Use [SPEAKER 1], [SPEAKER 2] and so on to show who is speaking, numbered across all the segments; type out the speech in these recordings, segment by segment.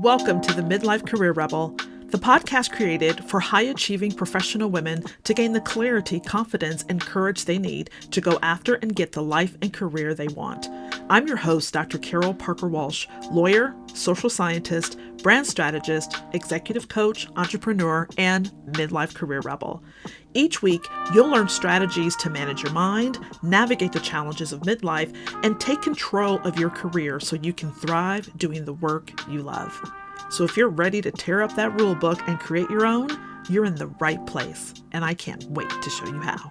[SPEAKER 1] Welcome to the Midlife Career Rebel, the podcast created for high-achieving professional women to gain the clarity, confidence, and courage they need to go after and get the life and career they want. I'm your host, Dr. Carol Parker Walsh, lawyer, social scientist, brand strategist, executive coach, entrepreneur, and midlife career rebel. Each week, you'll learn strategies to manage your mind, navigate the challenges of midlife, and take control of your career so you can thrive doing the work you love. So if you're ready to tear up that rule book and create your own, you're in the right place, and I can't wait to show you how.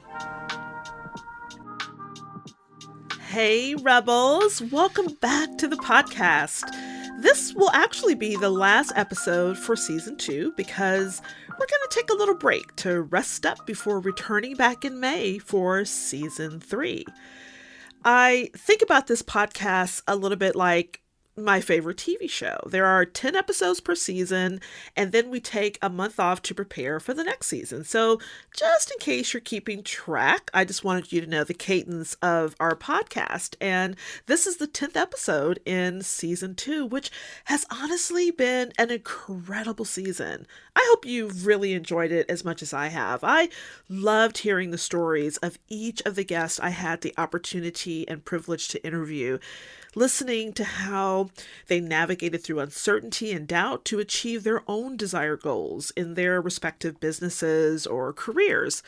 [SPEAKER 1] Hey, Rebels, welcome back to the podcast. This will actually be the last episode for season 2 because we're going to take a little break to rest up before returning back in May for season 3. I think about this podcast a little bit like my favorite TV show. There are 10 episodes per season, and then we take a month off to prepare for the next season. So just in case you're keeping track, I just wanted you to know the cadence of our podcast. And this is the 10th episode in season 2, which has honestly been an incredible season. I hope you've really enjoyed it as much as I have. I loved hearing the stories of each of the guests I had the opportunity and privilege to interview, listening to how they navigated through uncertainty and doubt to achieve their own desired goals in their respective businesses or careers,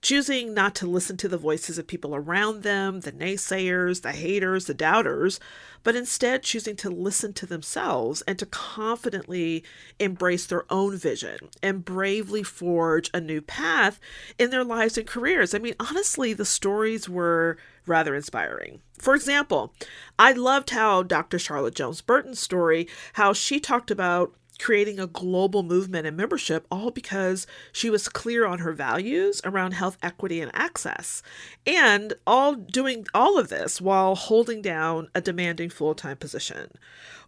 [SPEAKER 1] choosing not to listen to the voices of people around them, the naysayers, the haters, the doubters, but instead choosing to listen to themselves and to confidently embrace their own vision and bravely forge a new path in their lives and careers. I mean, honestly, the stories were rather inspiring. For example, I loved how Dr. Charlotte Jones Burton's story, how she talked about creating a global movement and membership, all because she was clear on her values around health equity and access, and doing all of this while holding down a demanding full-time position.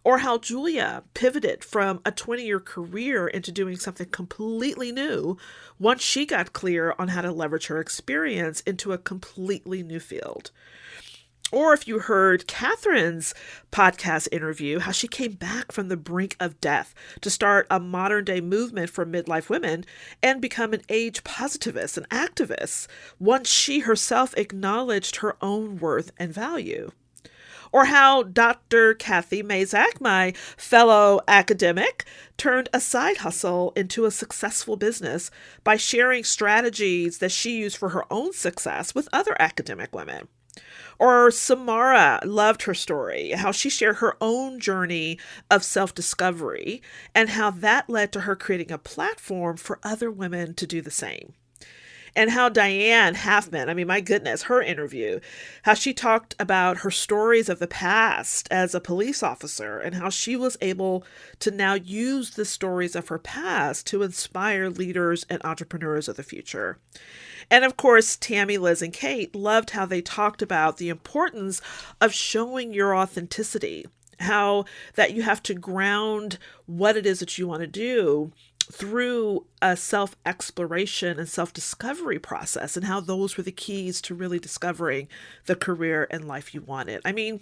[SPEAKER 1] Or how Julia pivoted from a 20-year career into doing something completely new once she got clear on how to leverage her experience into a completely new field. Or if you heard Catherine's podcast interview, how she came back from the brink of death to start a modern day movement for midlife women and become an age positivist and activist once she herself acknowledged her own worth and value. Or how Dr. Kathy Mazak, my fellow academic, turned a side hustle into a successful business by sharing strategies that she used for her own success with other academic women. Or Samara, loved her story, how she shared her own journey of self-discovery and how that led to her creating a platform for other women to do the same. And how Diane Halfman, I mean, my goodness, her interview, how she talked about her stories of the past as a police officer and how she was able to now use the stories of her past to inspire leaders and entrepreneurs of the future. And of course, Tammy, Liz, and Kate loved how they talked about the importance of showing your authenticity, how that you have to ground what it is that you want to do through a self-exploration and self-discovery process, and how those were the keys to really discovering the career and life you wanted. I mean,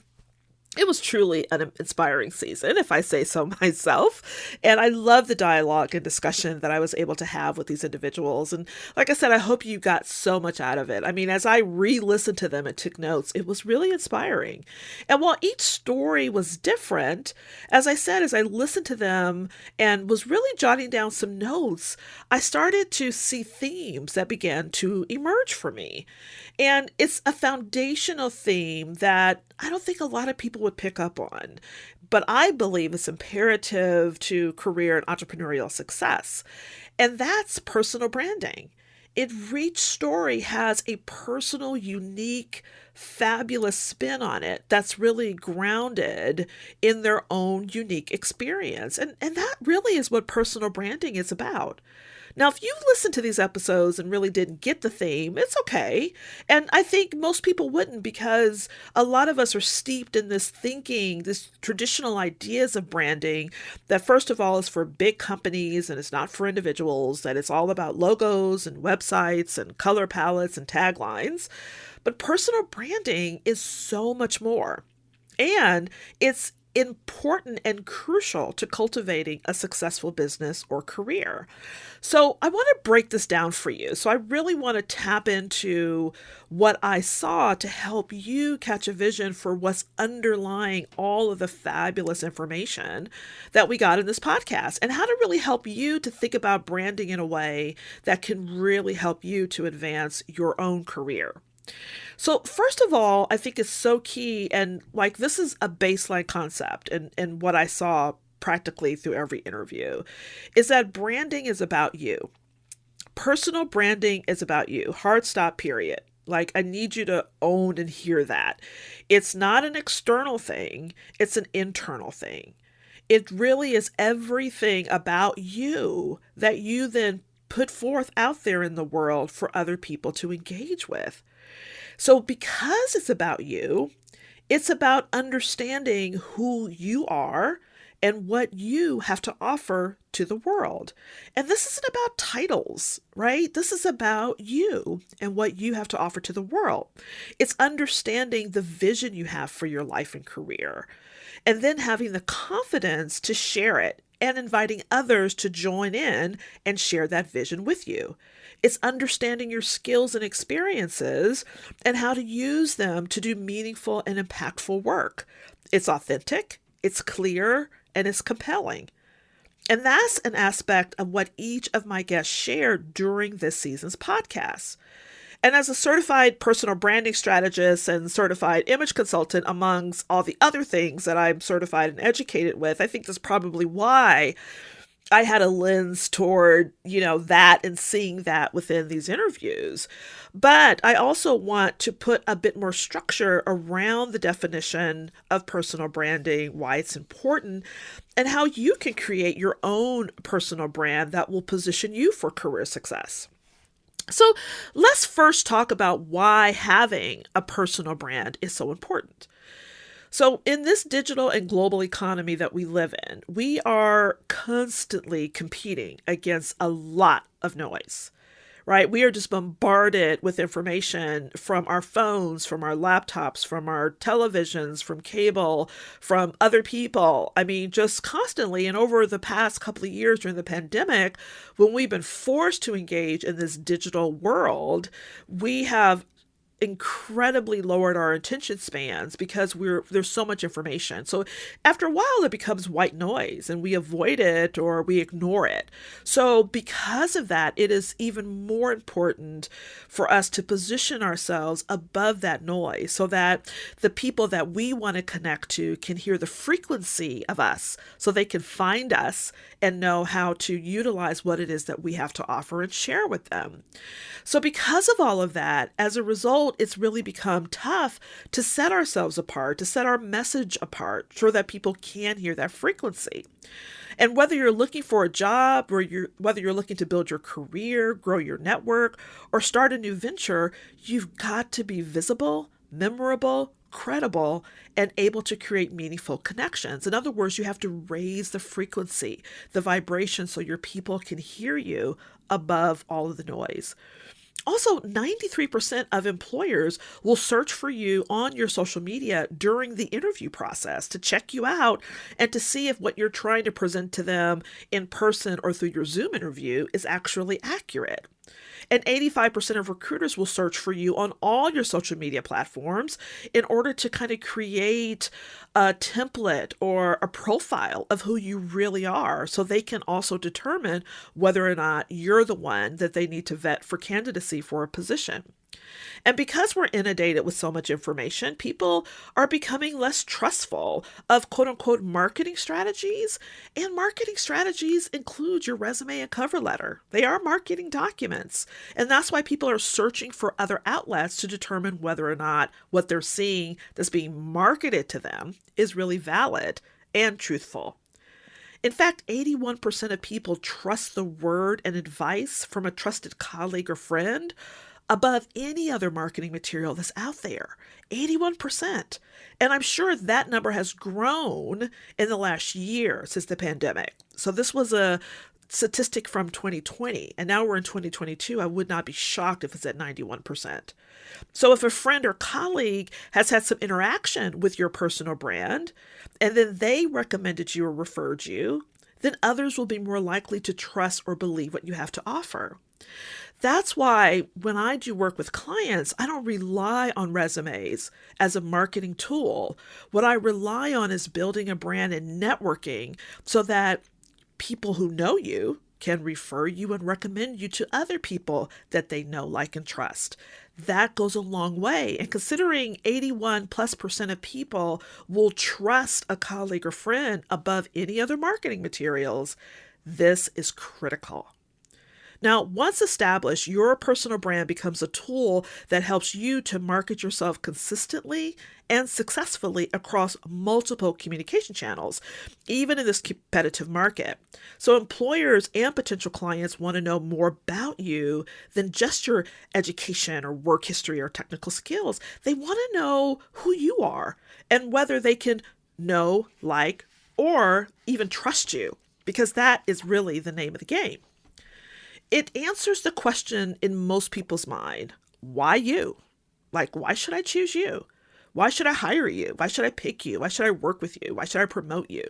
[SPEAKER 1] it was truly an inspiring season, if I say so myself. And I love the dialogue and discussion that I was able to have with these individuals. And like I said, I hope you got so much out of it. I mean, as I re-listened to them and took notes, it was really inspiring. And while each story was different, as I said, as I listened to them and was really jotting down some notes, I started to see themes that began to emerge for me. And it's a foundational theme that I don't think a lot of people would pick up on, but I believe it's imperative to career and entrepreneurial success. And that's personal branding. Each story has a personal, unique, fabulous spin on it that's really grounded in their own unique experience. And that really is what personal branding is about. Now, if you've listened to these episodes and really didn't get the theme, it's okay. And I think most people wouldn't, because a lot of us are steeped in this thinking, this traditional ideas of branding that first of all is for big companies and it's not for individuals, that it's all about logos and websites and color palettes and taglines. But personal branding is so much more. And it's important and crucial to cultivating a successful business or career. So I want to break this down for you. So I really want to tap into what I saw to help you catch a vision for what's underlying all of the fabulous information that we got in this podcast and how to really help you to think about branding in a way that can really help you to advance your own career. So first of all, I think it's so key, and like this is a baseline concept and what I saw practically through every interview, is that branding is about you. Personal branding is about you. Hard stop, period. Like, I need you to own and hear that. It's not an external thing, it's an internal thing. It really is everything about you that you then put forth out there in the world for other people to engage with. So because it's about you, it's about understanding who you are and what you have to offer to the world. And this isn't about titles, right? This is about you and what you have to offer to the world. It's understanding the vision you have for your life and career, and then having the confidence to share it and inviting others to join in and share that vision with you. It's understanding your skills and experiences and how to use them to do meaningful and impactful work. It's authentic, it's clear, and it's compelling. And that's an aspect of what each of my guests shared during this season's podcast. And as a certified personal branding strategist and certified image consultant, amongst all the other things that I'm certified and educated with, I think that's probably why I had a lens toward, that and seeing that within these interviews. But I also want to put a bit more structure around the definition of personal branding, why it's important, and how you can create your own personal brand that will position you for career success. So let's first talk about why having a personal brand is so important. So in this digital and global economy that we live in, we are constantly competing against a lot of noise, right? We are just bombarded with information from our phones, from our laptops, from our televisions, from cable, from other people. I mean, just constantly. And over the past couple of years during the pandemic, when we've been forced to engage in this digital world, we have incredibly lowered our attention spans because there's so much information. So after a while, it becomes white noise and we avoid it or we ignore it. So because of that, it is even more important for us to position ourselves above that noise so that the people that we want to connect to can hear the frequency of us so they can find us and know how to utilize what it is that we have to offer and share with them. So because of all of that, as a result, it's really become tough to set ourselves apart, to set our message apart so that people can hear that frequency. And whether you're looking for a job or whether you're looking to build your career, grow your network, or start a new venture, you've got to be visible, memorable, credible, and able to create meaningful connections. In other words, you have to raise the frequency, the vibration, so your people can hear you above all of the noise. Also, 93% of employers will search for you on your social media during the interview process to check you out and to see if what you're trying to present to them in person or through your Zoom interview is actually accurate. And 85% of recruiters will search for you on all your social media platforms in order to kind of create a template or a profile of who you really are so they can also determine whether or not you're the one that they need to vet for candidacy for a position. And because we're inundated with so much information, people are becoming less trustful of quote unquote marketing strategies. And marketing strategies include your resume and cover letter. They are marketing documents. And that's why people are searching for other outlets to determine whether or not what they're seeing that's being marketed to them is really valid and truthful. In fact, 81% of people trust the word and advice from a trusted colleague or friend above any other marketing material that's out there. 81%. And I'm sure that number has grown in the last year since the pandemic. So this was a statistic from 2020, and now we're in 2022. I would not be shocked if it's at 91%. So if a friend or colleague has had some interaction with your personal brand, and then they recommended you or referred you, then others will be more likely to trust or believe what you have to offer. That's why when I do work with clients, I don't rely on resumes as a marketing tool. What I rely on is building a brand and networking so that people who know you can refer you and recommend you to other people that they know, like, and trust. That goes a long way. And considering 81+% of people will trust a colleague or friend above any other marketing materials, this is critical. Now, once established, your personal brand becomes a tool that helps you to market yourself consistently and successfully across multiple communication channels, even in this competitive market. So employers and potential clients want to know more about you than just your education or work history or technical skills. They want to know who you are and whether they can know, like, or even trust you, because that is really the name of the game. It answers the question in most people's mind, why you? Like, why should I choose you? Why should I hire you? Why should I pick you? Why should I work with you? Why should I promote you?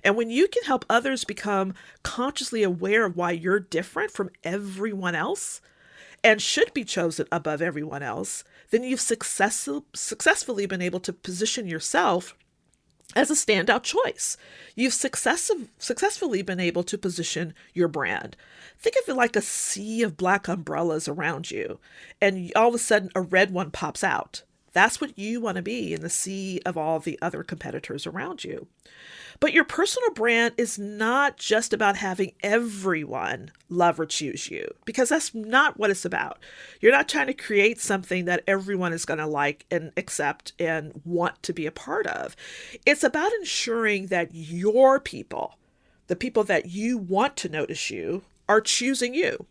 [SPEAKER 1] And when you can help others become consciously aware of why you're different from everyone else and should be chosen above everyone else, then you've successfully been able to position yourself as a standout choice. You've successfully been able to position your brand. Think of it like a sea of black umbrellas around you, and all of a sudden a red one pops out. That's what you want to be in the sea of all the other competitors around you. But your personal brand is not just about having everyone love or choose you, because that's not what it's about. You're not trying to create something that everyone is going to like and accept and want to be a part of. It's about ensuring that your people, the people that you want to notice you, are choosing you.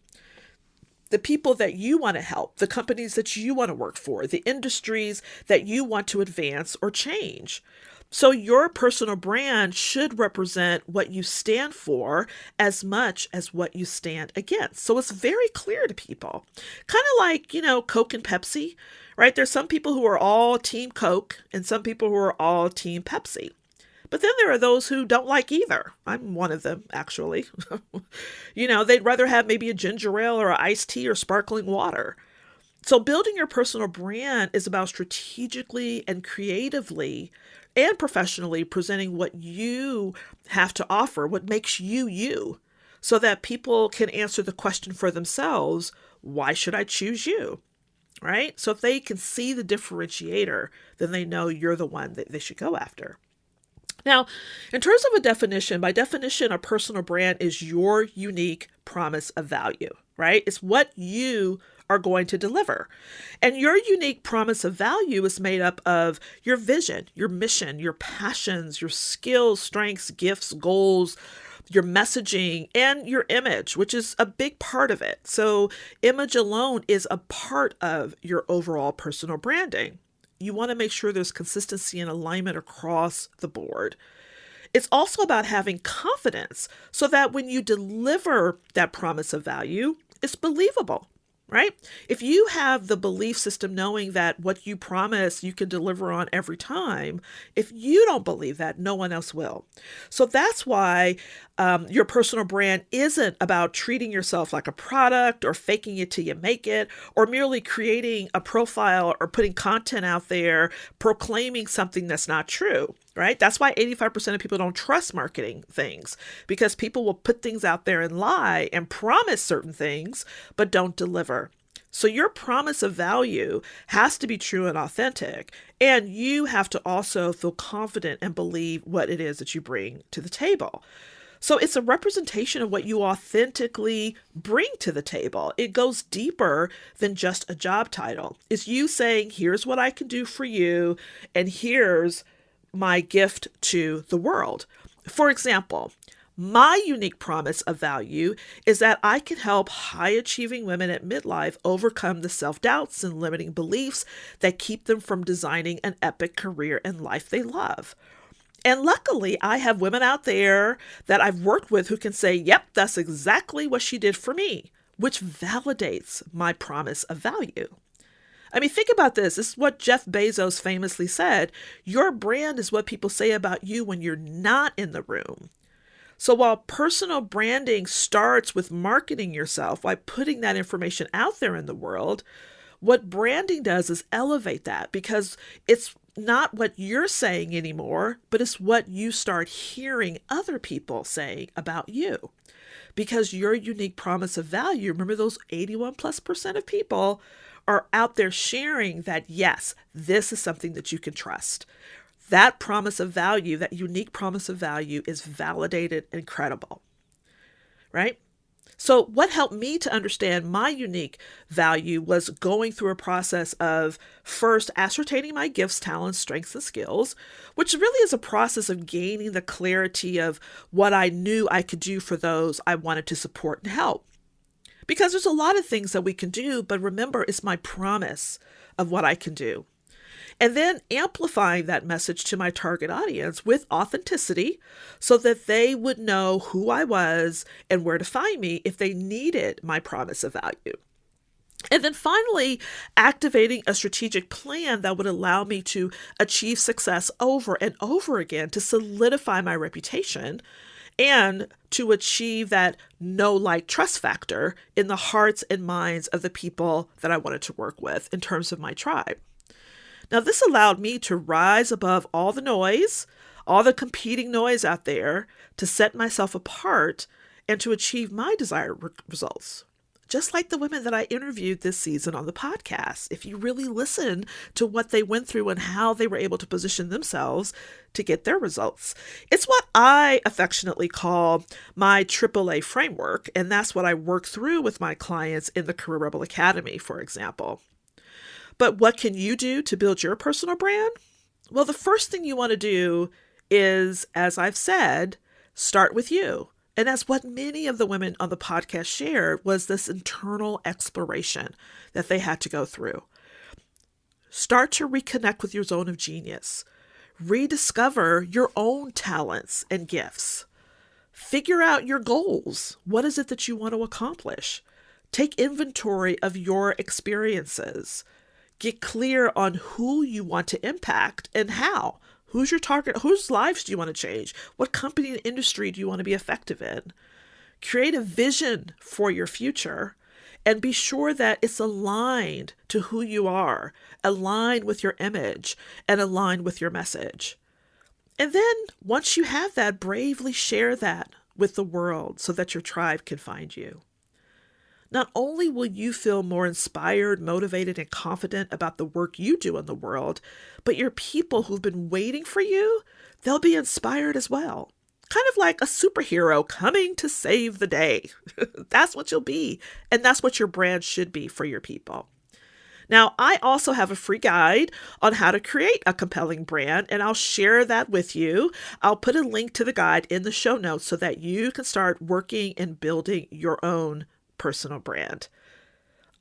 [SPEAKER 1] The people that you want to help, the companies that you want to work for, the industries that you want to advance or change. So your personal brand should represent what you stand for as much as what you stand against. So it's very clear to people. Kind of like, Coke and Pepsi, right? There's some people who are all team Coke and some people who are all team Pepsi. But then there are those who don't like either. I'm one of them, actually. They'd rather have maybe a ginger ale or an iced tea or sparkling water. So building your personal brand is about strategically and creatively and professionally presenting what you have to offer, what makes you you, so that people can answer the question for themselves, why should I choose you? Right? So if they can see the differentiator, then they know you're the one that they should go after. Now, in terms of a definition, by definition, a personal brand is your unique promise of value, right? It's what you are going to deliver. And your unique promise of value is made up of your vision, your mission, your passions, your skills, strengths, gifts, goals, your messaging, and your image, which is a big part of it. So image alone is a part of your overall personal branding. You want to make sure there's consistency and alignment across the board. It's also about having confidence so that when you deliver that promise of value, it's believable, right? If you have the belief system knowing that what you promise you can deliver on every time, if you don't believe that, no one else will. So that's why your personal brand isn't about treating yourself like a product or faking it till you make it, or merely creating a profile or putting content out there proclaiming something that's not true. Right? That's why 85% of people don't trust marketing things, because people will put things out there and lie and promise certain things, but don't deliver. So your promise of value has to be true and authentic, and you have to also feel confident and believe what it is that you bring to the table. So it's a representation of what you authentically bring to the table. It goes deeper than just a job title. It's you saying, here's what I can do for you, and here's my gift to the world. For example, my unique promise of value is that I can help high-achieving women at midlife overcome the self-doubts and limiting beliefs that keep them from designing an epic career and life they love. And luckily, I have women out there that I've worked with who can say, yep, that's exactly what she did for me, which validates my promise of value. I mean, think about this. This is what Jeff Bezos famously said. Your brand is what people say about you when you're not in the room. So while personal branding starts with marketing yourself, by putting that information out there in the world, what branding does is elevate that, because it's not what you're saying anymore, but it's what you start hearing other people saying about you. Because your unique promise of value, remember those 81+% of people are out there sharing that, yes, this is something that you can trust. That promise of value, that unique promise of value, is validated and credible, right? So what helped me to understand my unique value was going through a process of first ascertaining my gifts, talents, strengths, and skills, which really is a process of gaining the clarity of what I knew I could do for those I wanted to support and help. Because there's a lot of things that we can do, but remember, it's my promise of what I can do. And then amplifying that message to my target audience with authenticity so that they would know who I was and where to find me if they needed my promise of value. And then finally, activating a strategic plan that would allow me to achieve success over and over again to solidify my reputation and to achieve that know, like, trust factor in the hearts and minds of the people that I wanted to work with in terms of my tribe. Now, this allowed me to rise above all the noise, all the competing noise out there, to set myself apart and to achieve my desired results. Just like the women that I interviewed this season on the podcast, if you really listen to what they went through and how they were able to position themselves to get their results. It's what I affectionately call my AAA framework, and that's what I work through with my clients in the Career Rebel Academy, for example. But what can you do to build your personal brand? Well, the first thing you want to do is, as I've said, start with you. And that's what many of the women on the podcast shared, was this internal exploration that they had to go through. Start to reconnect with your zone of genius. Rediscover your own talents and gifts. Figure out your goals. What is it that you want to accomplish? Take inventory of your experiences. Get clear on who you want to impact and how. Who's your target? Whose lives do you want to change? What company and industry do you want to be effective in? Create a vision for your future and be sure that it's aligned to who you are, aligned with your image, and aligned with your message. And then once you have that, bravely share that with the world so that your tribe can find you. Not only will you feel more inspired, motivated, and confident about the work you do in the world, but your people who've been waiting for you, they'll be inspired as well. Kind of like a superhero coming to save the day. That's what you'll be. And that's what your brand should be for your people. Now, I also have a free guide on how to create a compelling brand, and I'll share that with you. I'll put a link to the guide in the show notes so that you can start working and building your own personal brand.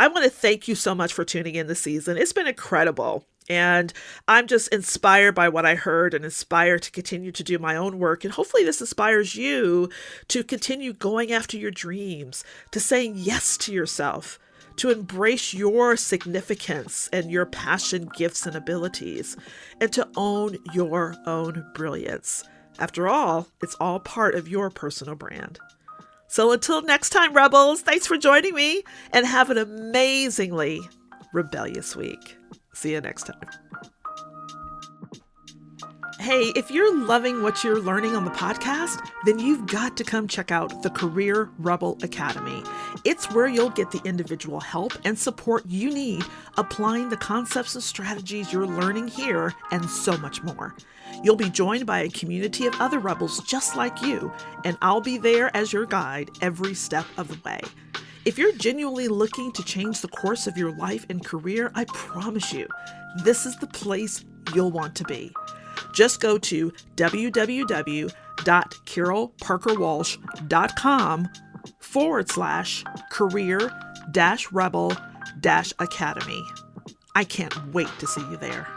[SPEAKER 1] I want to thank you so much for tuning in this season. It's been incredible. And I'm just inspired by what I heard and inspired to continue to do my own work. And hopefully this inspires you to continue going after your dreams, to saying yes to yourself, to embrace your significance and your passion, gifts, and abilities, and to own your own brilliance. After all, it's all part of your personal brand. So until next time, Rebels, thanks for joining me and have an amazingly rebellious week. See you next time. Hey, if you're loving what you're learning on the podcast, then you've got to come check out the Career Rebel Academy. It's where you'll get the individual help and support you need, applying the concepts and strategies you're learning here and so much more. You'll be joined by a community of other rebels just like you, and I'll be there as your guide every step of the way. If you're genuinely looking to change the course of your life and career, I promise you, this is the place you'll want to be. Just go to www.carolparkerwalsh.com/career-rebel-academy. I can't wait to see you there.